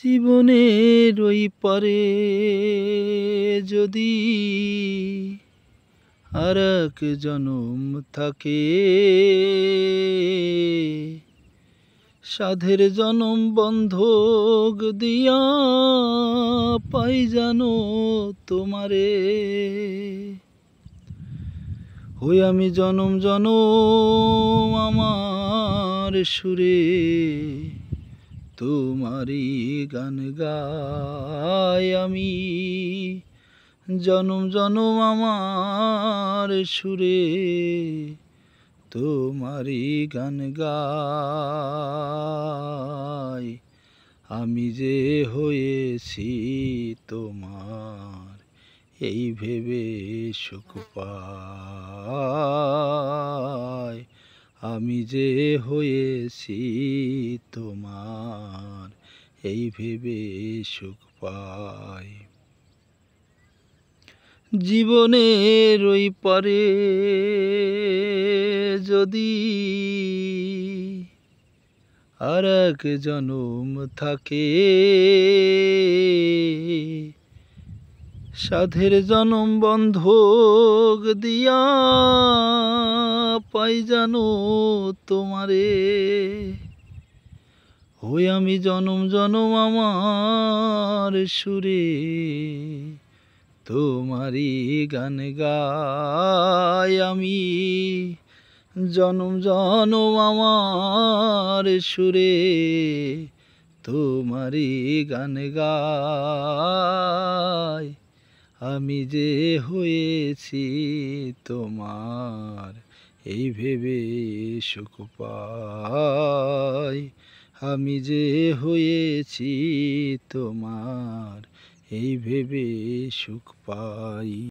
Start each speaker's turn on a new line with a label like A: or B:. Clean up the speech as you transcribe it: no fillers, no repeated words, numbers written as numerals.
A: জীবনের ওই পারে যদি আর এক জনম থাকে, সাধের জনম বন্ধক দিয়া পাই জানো তোমারে। হই আমি জনম জনম আমার সুরে তোমারই গান গাই আমি। জনম জনম আমার সুরে তোমারই গান গাই। আমি যে হয়েছি তোমার এই ভেবে সুখ পাই। আমি যে হয়েছি তোমার এই ভেবে সুখ পাই। জীবনের ওই পারে যদি আর এক জনম থাকে, সাধের জনম বন্ধক দিয়া পাই জানো তোমারে। হই আমি জনম জনম আমার সুরে তোমারই গান গাই আমি। জনম জনম আমার সুরে তোমারই গান গাই। আমি যে হয়েছি তোমার এই ভেবে সুখ পাই। আমি যে হয়েছি তোমার এই ভেবে সুখ পাই।